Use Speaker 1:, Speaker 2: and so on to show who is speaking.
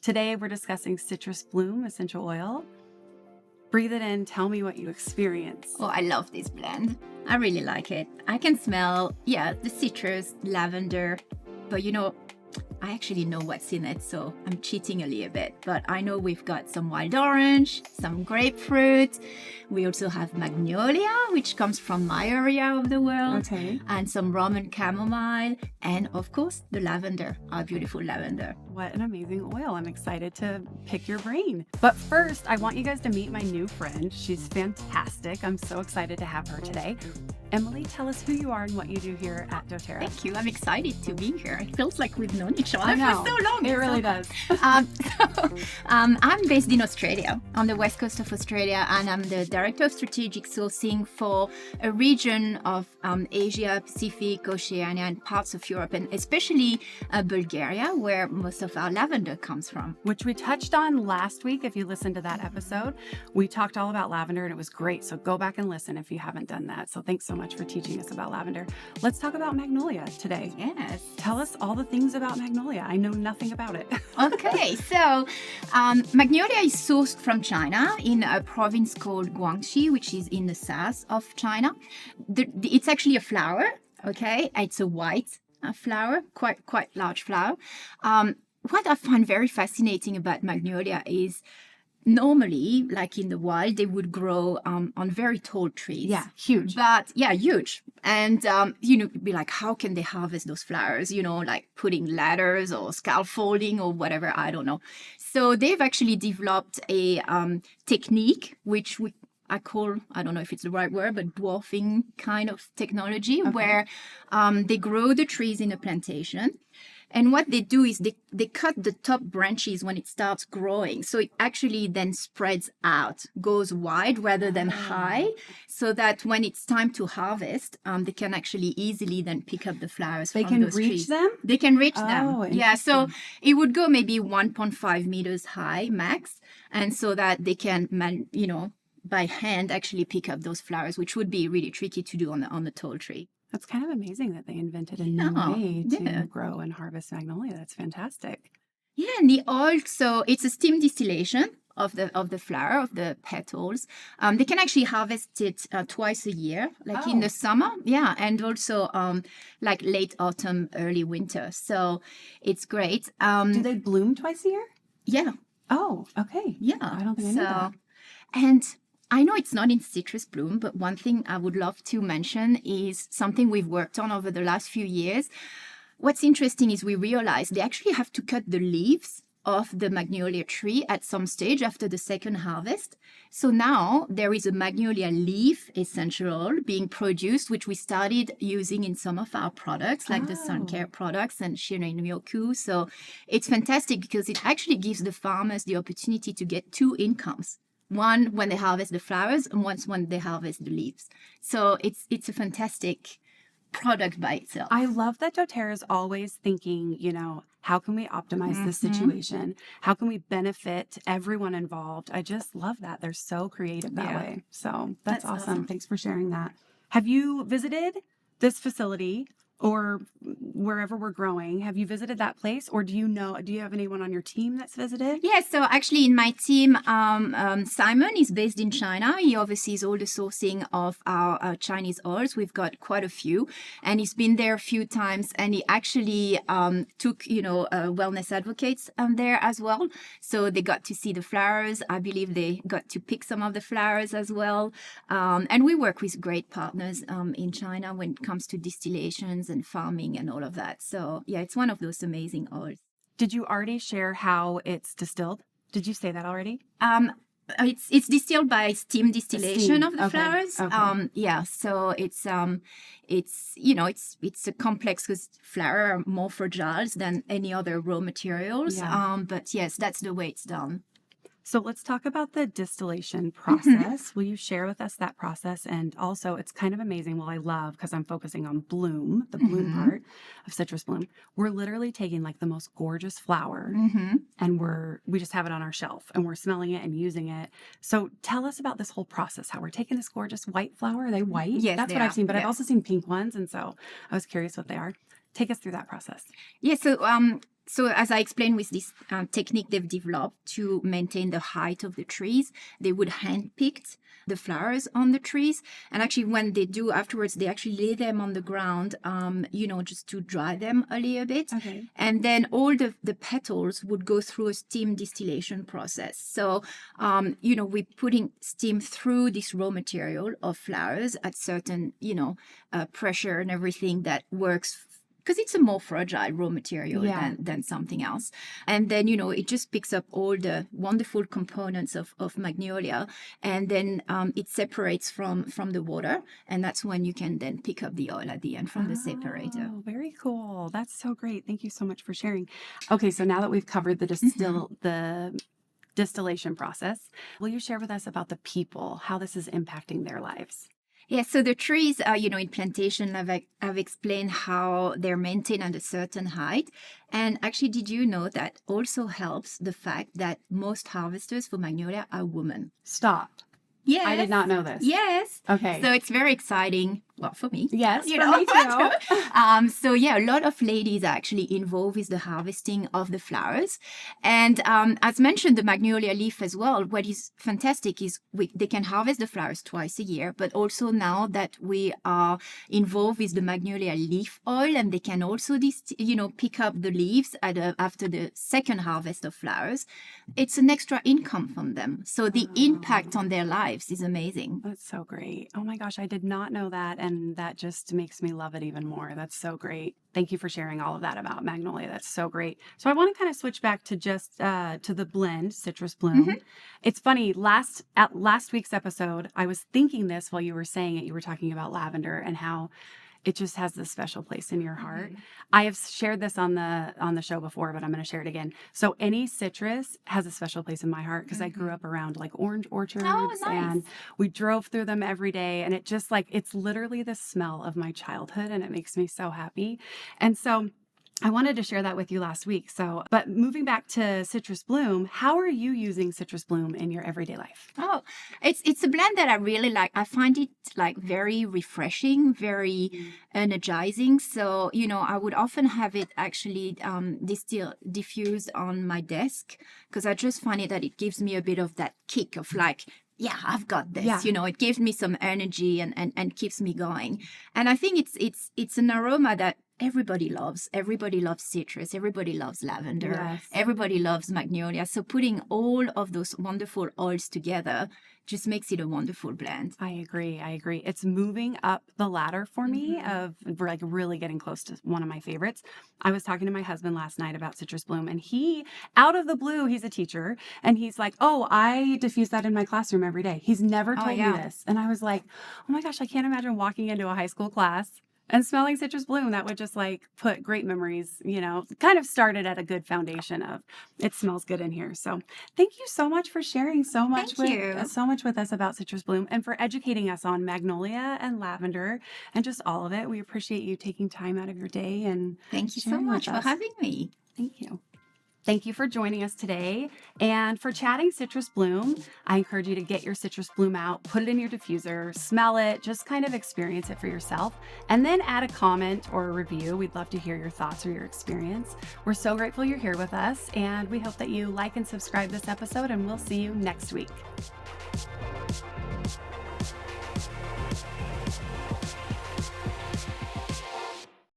Speaker 1: Today we're discussing citrus bloom essential oil. Breathe it in, tell me what you experience.
Speaker 2: Oh, I love this blend. I really like it. I can smell, the citrus, lavender, but I actually know what's in it, so I'm cheating a little bit. But I know we've got some wild orange, some grapefruit. We also have Magnolia, which comes from my area of the world.
Speaker 1: Okay.
Speaker 2: And some Roman chamomile. And of course, the lavender, our beautiful lavender.
Speaker 1: What an amazing oil. I'm excited to pick your brain. But first, I want you guys to meet my new friend. She's fantastic. I'm so excited to have her today. Emilie, tell us who you are and what you do here at doTERRA.
Speaker 2: Thank you. I'm excited to be here. It feels like we've known each other
Speaker 1: I know.
Speaker 2: for so long.
Speaker 1: It really does.
Speaker 2: I'm based in Australia, on the west coast of Australia, and I'm the Director of Strategic Sourcing for a region of Asia, Pacific, Oceania, and parts of Europe, and especially Bulgaria, where most of our lavender comes from.
Speaker 1: Which we touched on last week. If you listened to that episode, we talked all about lavender and it was great. So go back and listen if you haven't done that. So thanks so much for teaching us about lavender. Let's talk about Magnolia today.
Speaker 2: Yes.
Speaker 1: Tell us all the things about Magnolia. I know nothing about it.
Speaker 2: Okay, so Magnolia is sourced from China in a province called Guangxi, which is in the south of China. It's actually a flower, okay? It's a white flower, quite large flower. What I find very fascinating about Magnolia is normally, like in the wild, they would grow on very tall trees.
Speaker 1: Yeah, huge.
Speaker 2: But huge. And, be like, how can they harvest those flowers? Like putting ladders or scaffolding or whatever, I don't know. So they've actually developed a technique, which I call, I don't know if it's the right word, but dwarfing kind of technology, where they grow the trees in a plantation. And what they do is they cut the top branches when it starts growing. So it actually then spreads out, goes wide rather than high, so that when it's time to harvest, they can actually easily then pick up the flowers from those trees.
Speaker 1: They can reach them?
Speaker 2: They can reach them.
Speaker 1: Oh,
Speaker 2: Yeah, so it would go maybe 1.5 meters high max. And so that they can, by hand actually pick up those flowers, which would be really tricky to do on the tall tree.
Speaker 1: That's kind of amazing that they invented a new way to grow and harvest magnolia. That's fantastic.
Speaker 2: Yeah, and the oil, so it's a steam distillation of the flower, of the petals. They can actually harvest it twice a year, like in the summer, and also like late autumn, early winter. So it's great.
Speaker 1: Do they bloom twice a year?
Speaker 2: Yeah.
Speaker 1: Oh, okay.
Speaker 2: Yeah.
Speaker 1: I don't think I knew that.
Speaker 2: And I know it's not in citrus bloom, but one thing I would love to mention is something we've worked on over the last few years. What's interesting is we realized they actually have to cut the leaves of the magnolia tree at some stage after the second harvest. So now there is a magnolia leaf essential oil being produced, which we started using in some of our products, like the sun care products and Shirin Myoku. So it's fantastic because it actually gives the farmers the opportunity to get two incomes. One when they harvest the flowers and once when they harvest the leaves. So it's a fantastic product by itself.
Speaker 1: I love that doTERRA is always thinking, how can we optimize this situation? How can we benefit everyone involved? I just love that. They're so creative that way. So that's awesome. Thanks for sharing that. Have you visited this facility or wherever we're growing? Have you visited that place, or do you have anyone on your team that's visited?
Speaker 2: Yeah, so actually in my team, Simon is based in China. He oversees all the sourcing of our Chinese oils. We've got quite a few, and he's been there a few times, and he actually took, wellness advocates there as well. So they got to see the flowers. I believe they got to pick some of the flowers as well. And we work with great partners in China when it comes to distillations and farming and all of that. So yeah, it's one of those amazing oils.
Speaker 1: Did you already share how it's distilled? Did you say that already?
Speaker 2: It's distilled by steam distillation of the flowers.
Speaker 1: Okay.
Speaker 2: So it's a complex because flowers are more fragile than any other raw materials.
Speaker 1: Yeah.
Speaker 2: But yes, that's the way it's done.
Speaker 1: So let's talk about the distillation process. Will you share with us that process? And also, it's kind of amazing. Well, I love, because I'm focusing on bloom, the bloom part of citrus bloom. We're literally taking like the most gorgeous flower and we just have it on our shelf and we're smelling it and using it. So tell us about this whole process, how we're taking this gorgeous white flower. Are they white?
Speaker 2: Yes,
Speaker 1: that's what I've seen, but I've also seen pink ones. And so I was curious what they are. Take us through that process.
Speaker 2: Yeah, so So as I explained with this technique they've developed to maintain the height of the trees, they would handpick the flowers on the trees. And actually when they do afterwards, they actually lay them on the ground, just to dry them a little bit.
Speaker 1: Okay.
Speaker 2: And then all the petals would go through a steam distillation process. So, we're putting steam through this raw material of flowers at certain, pressure and everything that works because it's a more fragile raw material than something else. And then, it just picks up all the wonderful components of Magnolia, and then it separates from the water. And that's when you can then pick up the oil at the end from the separator.
Speaker 1: Oh, very cool. That's so great. Thank you so much for sharing. Okay, so now that we've covered the distillation process, will you share with us about the people, how this is impacting their lives?
Speaker 2: Yeah, so the trees, in plantation, I've explained how they're maintained at a certain height. And actually, did you know that also helps the fact that most harvesters for Magnolia are women?
Speaker 1: Stop.
Speaker 2: Yes.
Speaker 1: I did not know this.
Speaker 2: Yes.
Speaker 1: Okay.
Speaker 2: So it's very exciting. Well, for me.
Speaker 1: Yes, for me too.
Speaker 2: So yeah, a lot of ladies are actually involved with the harvesting of the flowers. And as mentioned, the magnolia leaf as well. What is fantastic is they can harvest the flowers twice a year, but also now that we are involved with the magnolia leaf oil, and they can also pick up the leaves after the second harvest of flowers, it's an extra income from them. So the impact on their lives is amazing.
Speaker 1: That's so great. Oh my gosh, I did not know that. And that just makes me love it even more. That's so great. Thank you for sharing all of that about Magnolia. That's so great. So I want to kind of switch back to just to the blend, Citrus Bloom. Mm-hmm. It's funny, at last week's episode, I was thinking this while you were saying it. You were talking about lavender and how it just has this special place in your heart. Mm-hmm. I have shared this on the show before, but I'm going to share it again. So any citrus has a special place in my heart because I grew up around like orange orchards.
Speaker 2: Oh, nice.
Speaker 1: And we drove through them every day. And it just it's literally the smell of my childhood, and it makes me so happy. And so I wanted to share that with you last week. But moving back to Citrus Bloom, how are you using Citrus Bloom in your everyday life?
Speaker 2: Oh, it's a blend that I really like. I find it very refreshing, very energizing. So, I would often have it actually diffused on my desk because I just find it that it gives me a bit of that kick of yeah, I've got this. Yeah. It gives me some energy and keeps me going. And I think it's an aroma that everybody loves. Everybody loves citrus. Everybody loves lavender. Yes. Everybody loves magnolia. So putting all of those wonderful oils together just makes it a wonderful blend.
Speaker 1: I agree. It's moving up the ladder for me of really getting close to one of my favorites. I was talking to my husband last night about Citrus Bloom, and he, out of the blue, he's a teacher, and he's like, oh, I diffuse that in my classroom every day. He's never told me this. And I was like, oh my gosh, I can't imagine walking into a high school class and smelling Citrus Bloom. That would just put great memories, kind of started at a good foundation of it smells good in here. So thank you so much for sharing so much with us about Citrus Bloom and for educating us on magnolia and lavender and just all of it. We appreciate you taking time out of your day and
Speaker 2: thank you so much for having me.
Speaker 1: Thank you. Thank you for joining us today. And for chatting Citrus Bloom, I encourage you to get your Citrus Bloom out, put it in your diffuser, smell it, just kind of experience it for yourself, and then add a comment or a review. We'd love to hear your thoughts or your experience. We're so grateful you're here with us, and we hope that you like and subscribe this episode, and we'll see you next week.